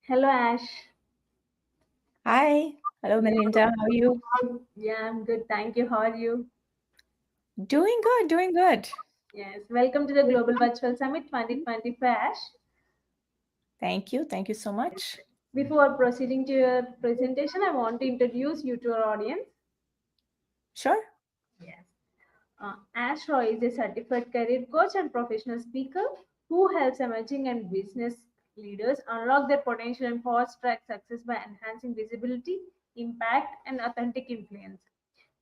Hello, Ash. Hi. Hello, Melinda. How are you? Yeah, I'm good. Thank you. How are you? Doing good, doing good. Yes, welcome to the Global Virtual Summit 2025, Ash. Thank you. Thank you so much. Before proceeding to your presentation, I want to introduce you to our audience. Sure. Yes. Ash Roy is a certified career coach and professional speaker who helps emerging and business leaders unlock their potential and fast track success by enhancing visibility, impact, and authentic influence.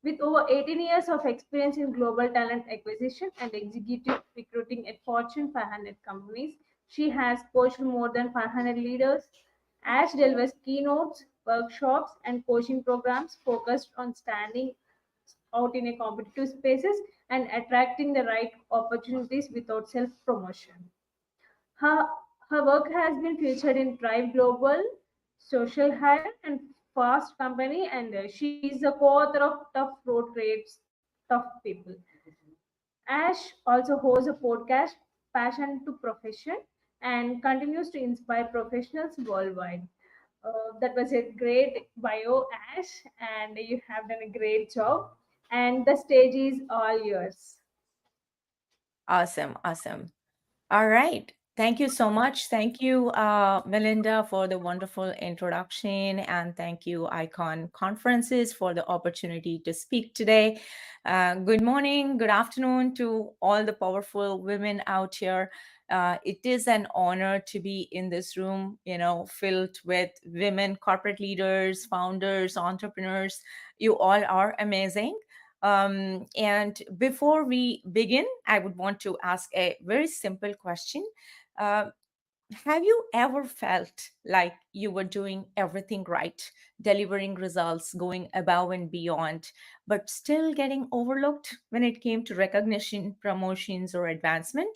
With over 18 years of experience in global talent acquisition and executive recruiting at Fortune 500 companies, she has coached more than 500 leaders. Ash delivers keynotes, workshops, and coaching programs focused on standing out in a competitive spaces and attracting the right opportunities without self-promotion. Her, her work has been featured in Tribe Global, Social Hire, and Fast Company, and she is the co-author of Tough Road Trades, Tough People. Ash also hosts a podcast, Passion to Profession, and continues to inspire professionals worldwide. That was a great bio, Ash, and you have done a great job. And the stage is all yours. Awesome. Awesome. All right. Thank you so much. Thank you, Melinda, for the wonderful introduction. And thank you, Icon Conferences, for the opportunity to speak today. Good morning, good afternoon to all the powerful women out here. It is an honor to be in this room, filled with women, corporate leaders, founders, entrepreneurs. You all are amazing. And before we begin, I would want to ask a very simple question. Uh, have you ever felt like you were doing everything right, delivering results, going above and beyond, but still getting overlooked when it came to recognition, promotions, or advancement?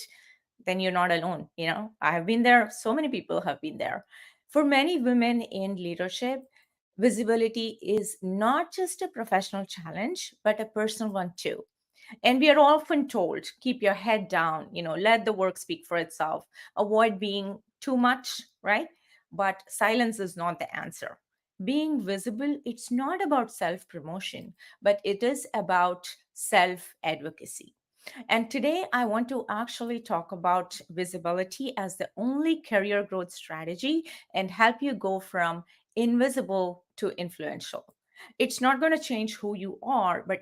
Then you're not alone. I have been there. So many people have been there. For many women in leadership, visibility is not just a professional challenge, but a personal one too. And we are often told, keep your head down, let the work speak for itself, avoid being too much, right? But silence is not the answer. Being visible, it's not about self promotion, but it is about self advocacy. And today I want to actually talk about visibility as the only career growth strategy and help you go from invisible to influential. It's not going to change who you are, but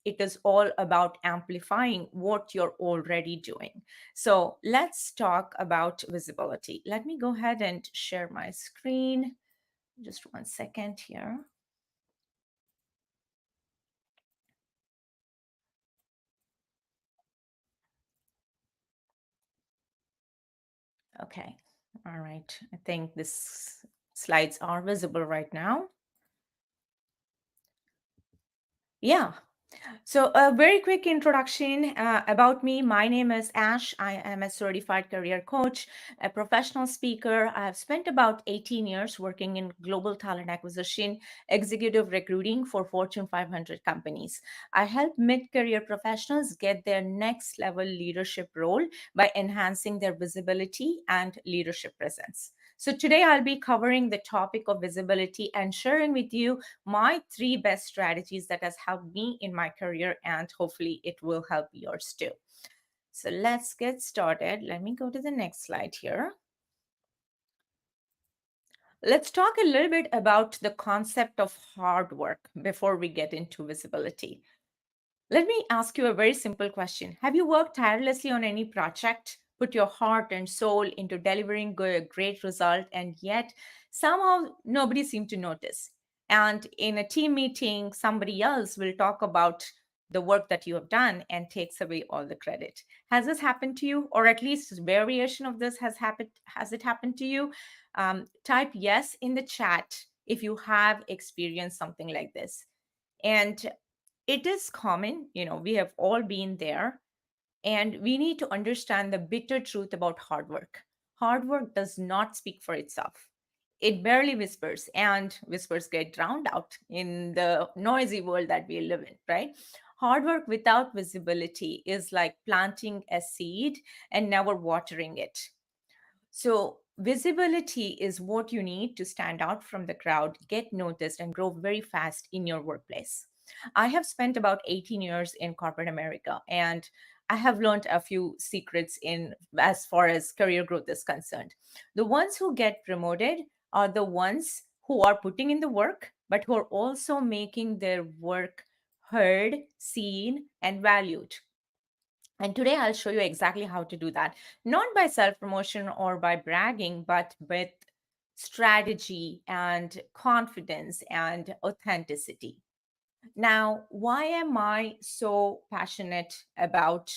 it is all about amplifying what you're already doing. So let's talk about visibility. Let me go ahead and share my screen. Just 1 second here. Okay. All right. I think this slides are visible right now. Yeah. So, a very quick introduction about me. My name is Ash. I am a certified career coach, a professional speaker. I have spent about 18 years working in global talent acquisition, executive recruiting for Fortune 500 companies. I help mid career professionals get their next level leadership role by enhancing their visibility and leadership presence. So, today I'll be covering the topic of visibility and sharing with you my three best strategies that has helped me in my career, and hopefully it will help yours too. So let's get started. Let me go to the next slide here. Let's talk a little bit about the concept of hard work before we get into visibility. Let me ask you a very simple question. Have you worked tirelessly on any project, put your heart and soul into delivering a great result, and yet somehow nobody seemed to notice? And in a team meeting, somebody else will talk about the work that you have done and takes away all the credit. Has this happened to you, or at least a variation of this has happened? Has it happened to you? Type yes in the chat if you have experienced something like this. And it is common, we have all been there, and we need to understand the bitter truth about hard work. Hard work does not speak for itself. It barely whispers, and whispers get drowned out in the noisy world that we live in, right? Hard work without visibility is like planting a seed and never watering it. So Visibility is what you need to stand out from the crowd, get noticed, and grow very fast in your workplace. I have spent about 18 years in corporate America, and I have learned a few secrets in as far as career growth is concerned. The ones who get promoted are the ones who are putting in the work, but who are also making their work heard, seen, and valued. And today I'll show you exactly how to do that, not by self promotion or by bragging, but with strategy and confidence and authenticity. Now, why am I so passionate about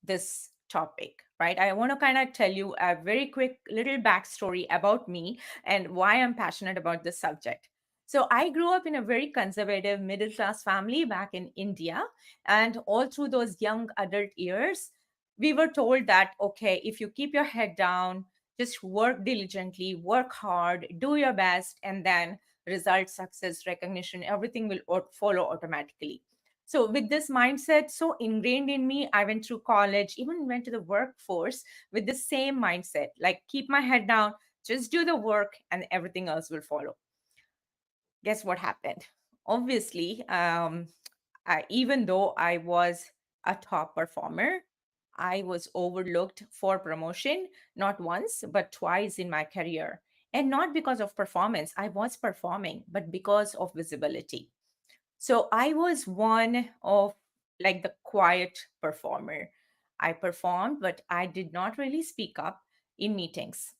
this topic, right? I want to kind of tell you a very quick little backstory about me and why I'm passionate about this subject. So, I grew up in a very conservative middle class family back in India. And all through those young adult years, we were told that, okay, if you keep your head down, just work diligently, work hard, do your best, and then results, success, recognition, everything will follow automatically. So, with this mindset so ingrained in me, I went through college, even went to the workforce with the same mindset like, keep my head down, just do the work, and everything else will follow. Guess what happened? Obviously, even though I was a top performer, I was overlooked for promotion, not once, but twice in my career. And not because of performance, I was performing, but because of visibility. So I was one of like the quiet performer. I performed, but I did not really speak up in meetings.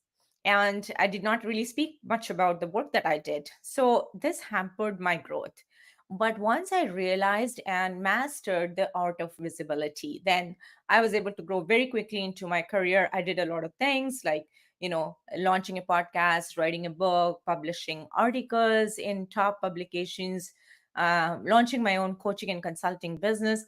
And I did not really speak much about the work that I did. So this hampered my growth. But once I realized and mastered the art of visibility, then I was able to grow very quickly into my career. I did a lot of things like, launching a podcast, writing a book, publishing articles in top publications, launching my own coaching and consulting business.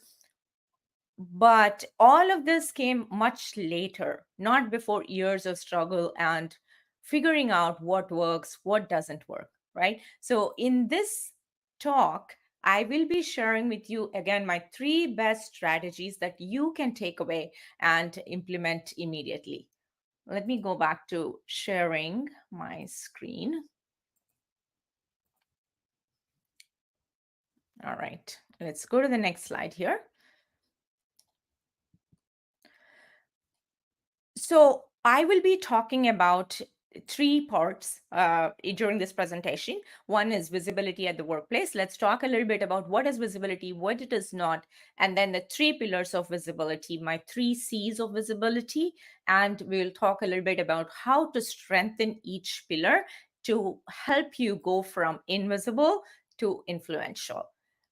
But all of this came much later, not before years of struggle and figuring out what works, what doesn't work, right? So, in this talk, I will be sharing with you again my three best strategies that you can take away and implement immediately. Let me go back to sharing my screen. All right, let's go to the next slide here. So I will be talking about three parts during this presentation. One is visibility at the workplace. Let's talk a little bit about what is visibility, what it is not, and then the three pillars of visibility, my three C's of visibility. And we'll talk a little bit about how to strengthen each pillar to help you go from invisible to influential.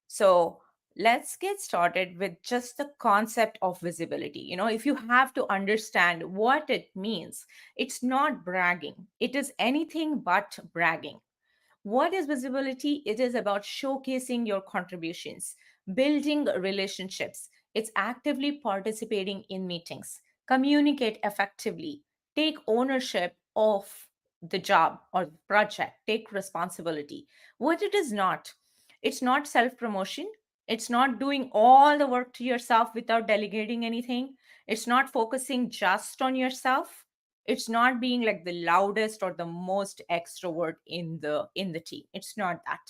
So let's get started with just the concept of visibility. If you have to understand what it means, it's not bragging, it is anything but bragging. What is visibility? It is about showcasing your contributions, building relationships. It's actively participating in meetings, communicate effectively, take ownership of the job or project, take responsibility. What it is not, it's not self promotion. It's not doing all the work to yourself without delegating anything. It's not focusing just on yourself. It's not being like the loudest or the most extrovert in the team. It's not that.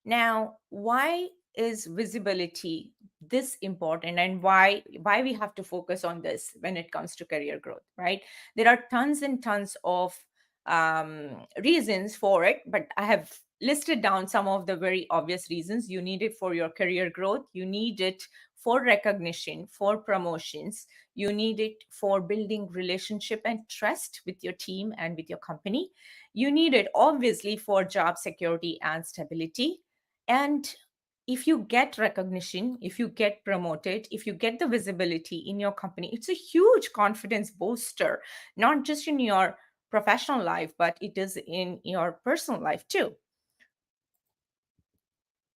Now, why is visibility this important, and why we have to focus on this when it comes to career growth, right? There are tons and tons of reasons for it, but I have listed down some of the very obvious reasons. You need it for your career growth, you need it for recognition, for promotions, you need it for building relationship and trust with your team and with your company. You need it obviously for job security and stability. And if you get recognition, if you get promoted, if you get the visibility in your company, it's a huge confidence booster, not just in your professional life, but it is in your personal life too.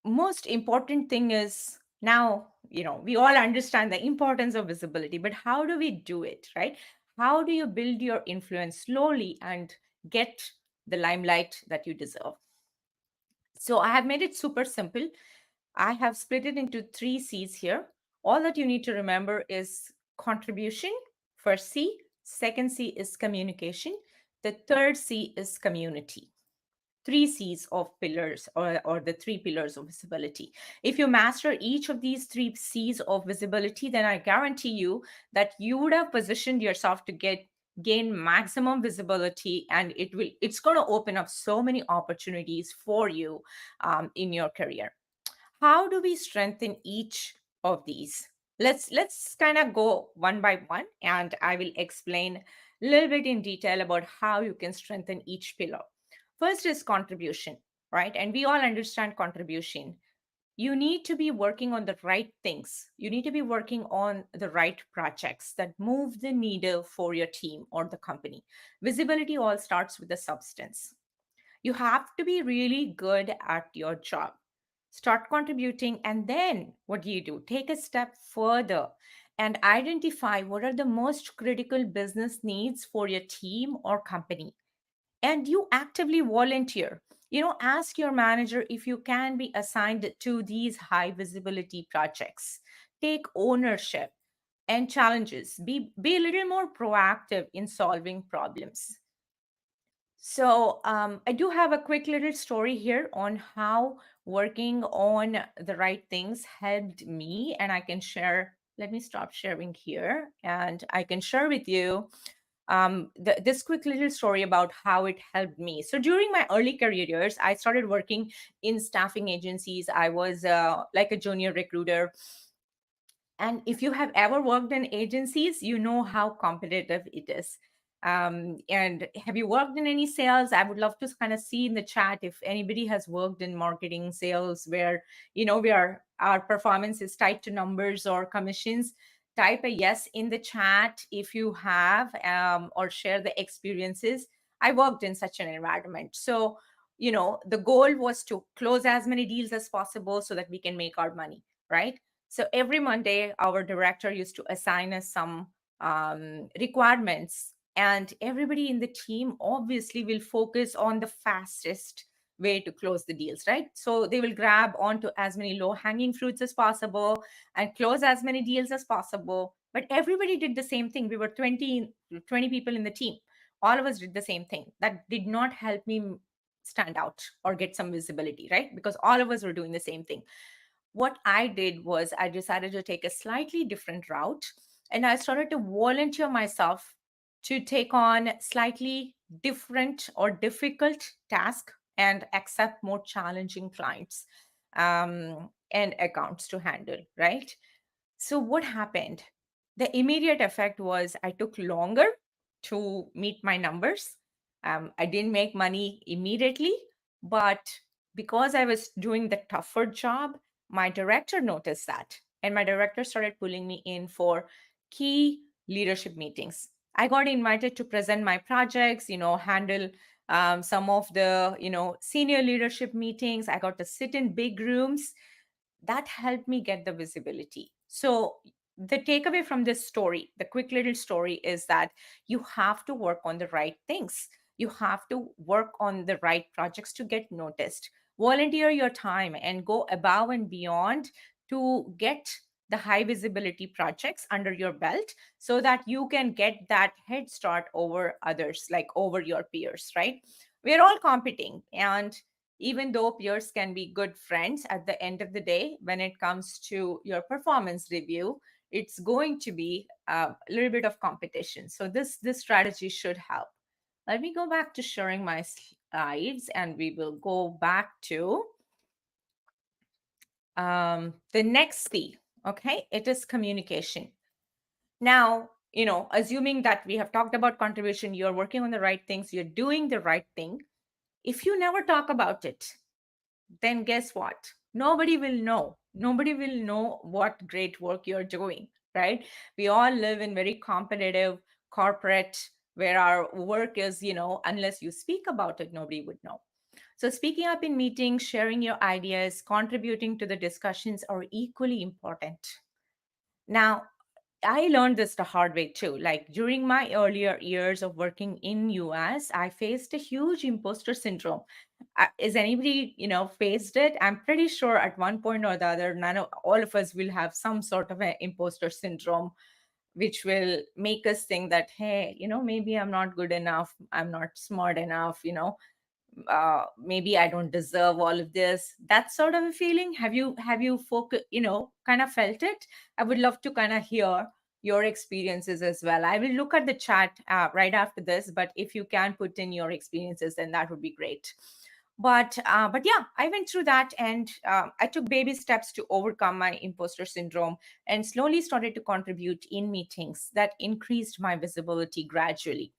Most important thing is now, we all understand the importance of visibility, but how do we do it, right? How do you build your influence slowly and get the limelight that you deserve? So I have made it super simple. I have split it into three C's here. All that you need to remember is contribution, first C. Second C is communication. The third C is community. Three C's of pillars, or the three pillars of visibility. If you master each of these three C's of visibility, then I guarantee you that you would have positioned yourself to gain maximum visibility, and it's going to open up so many opportunities for you in your career. How do we strengthen each of these? Let's kind of go one by one, and I will explain a little bit in detail about how you can strengthen each pillar. First is contribution, right? And we all understand contribution. You need to be working on the right things. You need to be working on the right projects that move the needle for your team or the company. Visibility all starts with the substance. You have to be really good at your job. Start contributing, and then what do? Take a step further and identify what are the most critical business needs for your team or company. And you actively volunteer. Ask your manager if you can be assigned to these high visibility projects. Take ownership and challenges. Be a little more proactive in solving problems. So I do have a quick little story here on how working on the right things helped me, and I can share. Let me stop sharing here, and I can share with you this quick little story about how it helped me. So during my early career years, I started working in staffing agencies. I was like a junior recruiter, and if you have ever worked in agencies, you know how competitive it is. And have you worked in any sales? I would love to kind of see in the chat if anybody has worked in marketing sales where, our performance is tied to numbers or commissions. Type a yes in the chat if you have, or share the experiences. I worked in such an environment. So, the goal was to close as many deals as possible so that we can make our money, right? So every Monday, our director used to assign us some requirements, and everybody in the team obviously will focus on the fastest way to close the deals, right? So they will grab onto as many low hanging fruits as possible and close as many deals as possible. But everybody did the same thing. We were 20 people in the team. All of us did the same thing. That did not help me stand out or get some visibility, right? Because all of us were doing the same thing. What I did was I decided to take a slightly different route, and I started to volunteer myself to take on slightly different or difficult tasks and accept more challenging clients and accounts to handle, right? So, what happened? The immediate effect was I took longer to meet my numbers. I didn't make money immediately, but because I was doing the tougher job, my director noticed that. And my director started pulling me in for key leadership meetings. I got invited to present my projects, handle some of the, senior leadership meetings. I got to sit in big rooms. That helped me get the visibility. So the takeaway from this story, the quick little story, is that you have to work on the right things. You have to work on the right projects to get noticed. Volunteer your time and go above and beyond to get the high visibility projects under your belt so that you can get that head start over others, like over your peers, right? We're all competing, and even though peers can be good friends, at the end of the day, when it comes to your performance review, it's going to be a little bit of competition. So this strategy should help. Let me go back to sharing my slides, and we will go back to the next C. Okay, it is communication. Now, assuming that we have talked about contribution, you're working on the right things, you're doing the right thing. If you never talk about it, then guess what? Nobody will know. Nobody will know what great work you're doing, right? We all live in very competitive corporate where our work is, unless you speak about it, nobody would know. So speaking up in meetings, sharing your ideas, contributing to the discussions are equally important. Now, I learned this the hard way too. Like during my earlier years of working in US, I faced a huge imposter syndrome. Is anybody, faced it? I'm pretty sure at one point or the other, all of us will have some sort of an imposter syndrome. which will make us think that, hey, maybe I'm not good enough, I'm not smart enough, maybe I don't deserve all of this. That sort of a feeling. Have you kind of felt it? I would love to kind of hear your experiences as well. I will look at the chat right after this, but if you can put in your experiences, then that would be great. But yeah, I went through that, and I took baby steps to overcome my imposter syndrome and slowly started to contribute in meetings that increased my visibility gradually.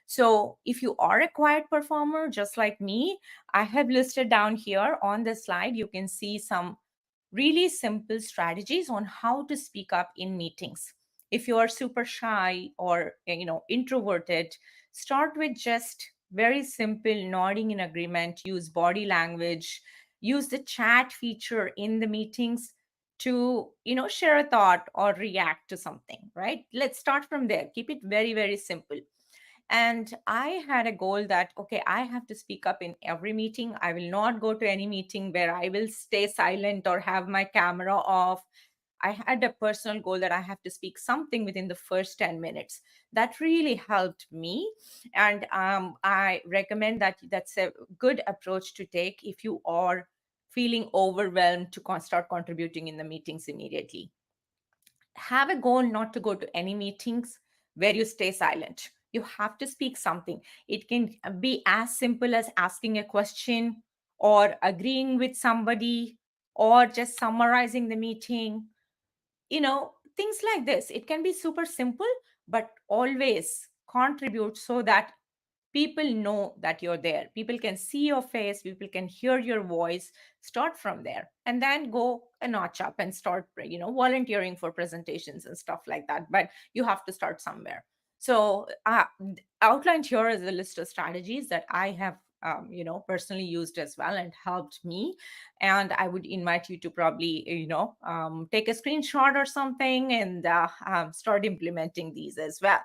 So if you are a quiet performer, just like me, I have listed down here on the slide, you can see some really simple strategies on how to speak up in meetings. If you are super shy or introverted, start with just very simple nodding in agreement, use body language, use the chat feature in the meetings to share a thought or react to something, right? Let's start from there. Keep it very, very simple. And I had a goal that, okay, I have to speak up in every meeting. I will not go to any meeting where I will stay silent or have my camera off. I had a personal goal that I have to speak something within the first 10 minutes. That really helped me. And I recommend that that's a good approach to take if you are feeling overwhelmed to start contributing in the meetings immediately. Have a goal not to go to any meetings where you stay silent. You have to speak something. It can be as simple as asking a question or agreeing with somebody or just summarizing the meeting. Things like this. It can be super simple, but always contribute so that people know that you're there. People can see your face, people can hear your voice. Start from there and then go a notch up and start volunteering for presentations and stuff like that, but you have to start somewhere. So outlined here is a list of strategies that I have personally used as well and helped me. And I would invite you to probably take a screenshot or something and start implementing these as well.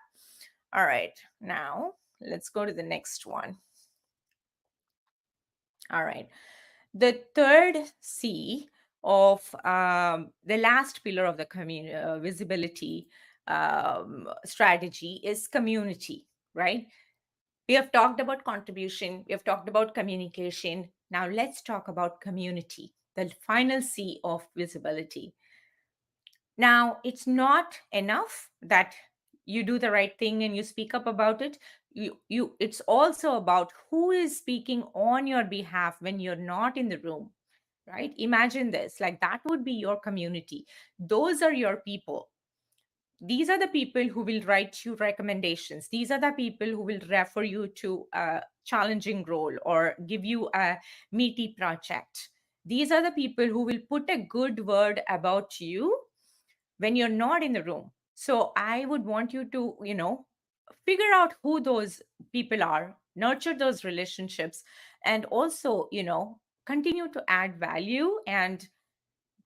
All right, now let's go to the next one. All right. The third C of the last pillar of the visibility strategy is community, right? We have talked about contribution, we have talked about communication. Now let's talk about community, the final C of visibility. Now, it's not enough that you do the right thing and you speak up about it. It's also about who is speaking on your behalf when you're not in the room, right? Imagine this, like that would be your community. Those are your people. These are the people who will write you recommendations. These are the people who will refer you to a challenging role or give you a meaty project. These are the people who will put a good word about you when you're not in the room. So I would want you to, figure out who those people are, nurture those relationships, and also, continue to add value and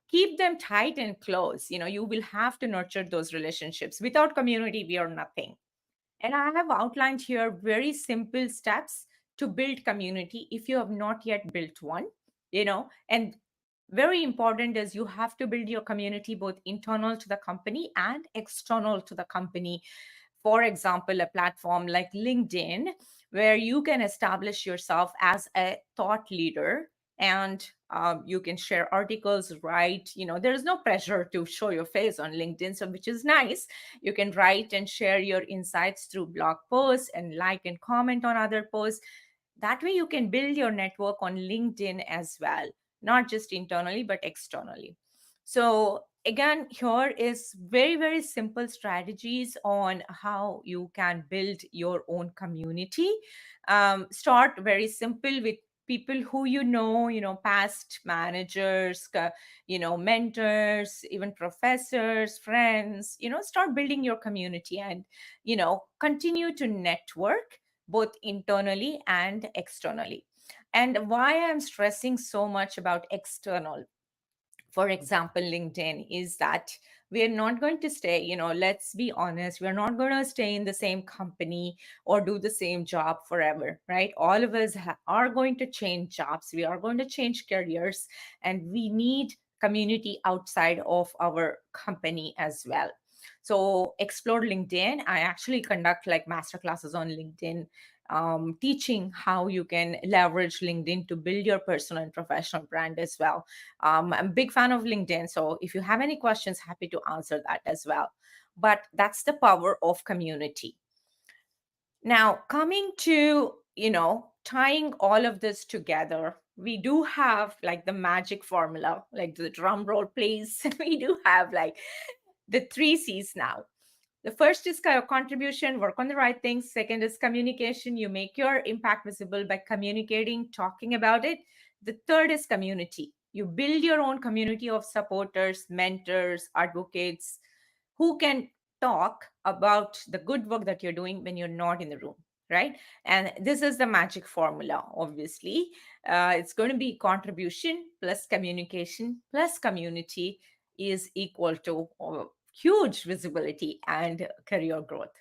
keep them tight and close. You will have to nurture those relationships. Without community, we are nothing. And I have outlined here very simple steps to build community if you have not yet built one, and very important is you have to build your community both internal to the company and external to the company. For example, a platform like LinkedIn, where you can establish yourself as a thought leader and you can share articles, write. There's no pressure to show your face on LinkedIn, so which is nice. You can write and share your insights through blog posts and like and comment on other posts. That way you can build your network on LinkedIn as well, not just internally, but externally. So again, here is very, very simple strategies on how you can build your own community. Start very simple with people who past managers, mentors, even professors, friends. Start building your community and continue to network both internally and externally. And why I'm stressing so much about external, for example, LinkedIn, is that we are not going to stay, let's be honest, we're not going to stay in the same company or do the same job forever, right? All of us are going to change jobs, we are going to change careers, and we need community outside of our company as well. So explore LinkedIn. I actually conduct like master classes on LinkedIn, teaching how you can leverage LinkedIn to build your personal and professional brand as well. I'm a big fan of LinkedIn. So if you have any questions, happy to answer that as well. But that's the power of community. Now, coming to, tying all of this together, we do have like the magic formula, like the drum roll, please. We do have like the three C's now. The first is contribution, work on the right things. Second is communication. You make your impact visible by communicating, talking about it. The third is community. You build your own community of supporters, mentors, advocates who can talk about the good work that you're doing when you're not in the room, right? And this is the magic formula, obviously. It's going to be contribution plus communication plus community is equal to huge visibility and career growth.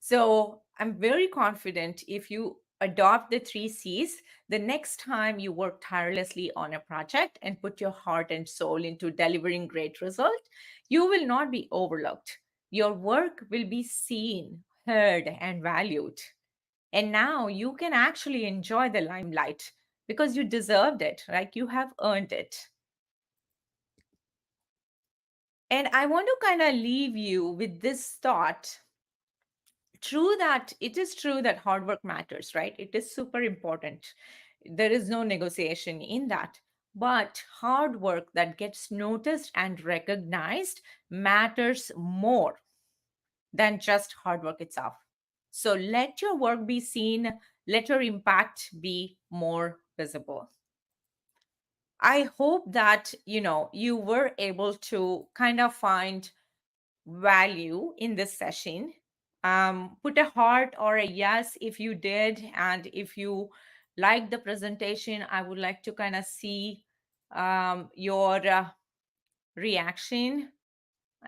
So I'm very confident if you adopt the three C's, the next time you work tirelessly on a project and put your heart and soul into delivering great result, you will not be overlooked. Your work will be seen, heard, and valued. And now you can actually enjoy the limelight because you deserved it, right? You have earned it. And I want to kind of leave you with this thought. It is true that hard work matters, right? It is super important. There is no negotiation in that. But hard work that gets noticed and recognized matters more than just hard work itself. So let your work be seen, let your impact be more visible. I hope that, you were able to kind of find value in this session. Put a heart or a yes if you did. And if you liked the presentation, I would like to kind of see your reaction.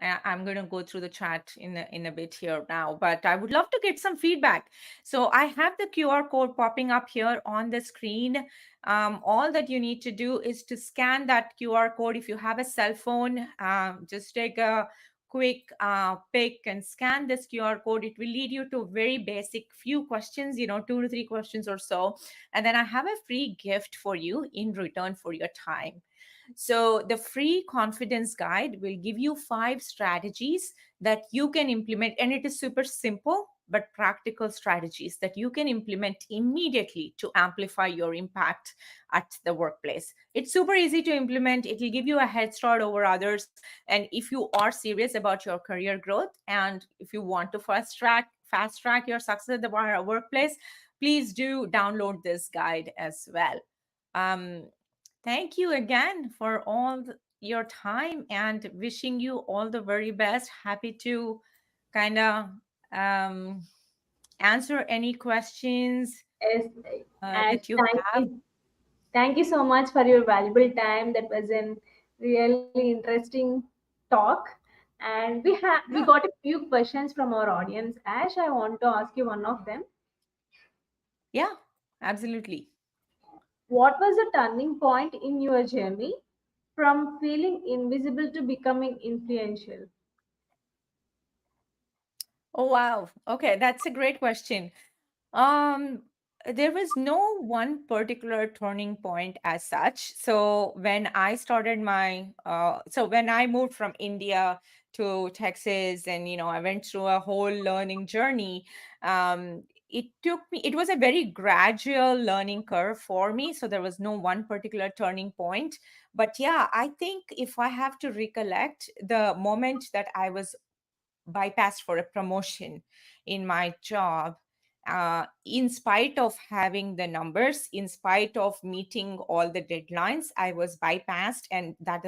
I'm going to go through the chat in a bit here now, but I would love to get some feedback. So I have the QR code popping up here on the screen. All that you need to do is to scan that QR code. If you have a cell phone, just take a quick pic and scan this QR code. It will lead you to very basic few questions, 2 to 3 questions or so. And then I have a free gift for you in return for your time. So, the free confidence guide will give you 5 strategies that you can implement, and it is super simple but practical strategies that you can implement immediately to amplify your impact at the workplace. It's super easy to implement. It will give you a head start over others. And if you are serious about your career growth and if you want to fast track your success at the workplace, please do download this guide as well. Um, Thank you again for all your time and wishing you all the very best. Happy to kind of um, answer any questions Yes, Ash, that you have. thank you so much for your valuable time. That was a really interesting talk. And we Yeah, got a few questions from our audience. Ash, I want to ask you one of them. yeah, absolutely. What was the turning point in your journey from feeling invisible to becoming influential? Oh, wow. Okay, that's a great question. Um, there was no one particular turning point as such. So when I moved from India to Texas, and I went through a whole learning journey. It was a very gradual learning curve for me. So there was no one particular turning point. But yeah, I think if I have to recollect the moment that I was bypassed for a promotion in my job, in spite of having the numbers, in spite of meeting all the deadlines, I was bypassed. And that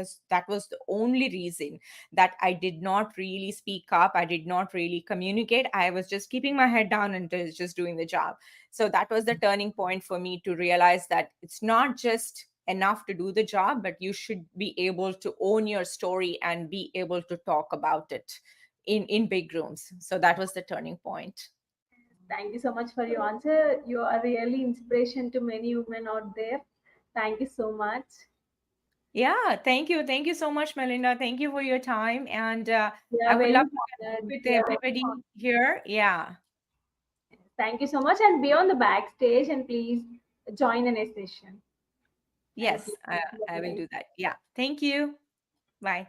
was the only reason that I did not really speak up. I did not really communicate. I was just keeping my head down and just doing the job. So that was the turning point for me to realize that it's not just enough to do the job, but you should be able to own your story and be able to talk about it in big rooms. So that was the turning point. Thank you so much for your answer. You are really inspiration to many women out there. Thank you so much. Yeah, thank you. Thank you so much, Melinda. Thank you for your time. And We I are would very love to connect honored. with We are very everybody honored. here. Yeah. Thank you so much. And be on the backstage and please join in a session. Thank you. Yes, I will Bye. do that. Yeah. Thank you. Bye.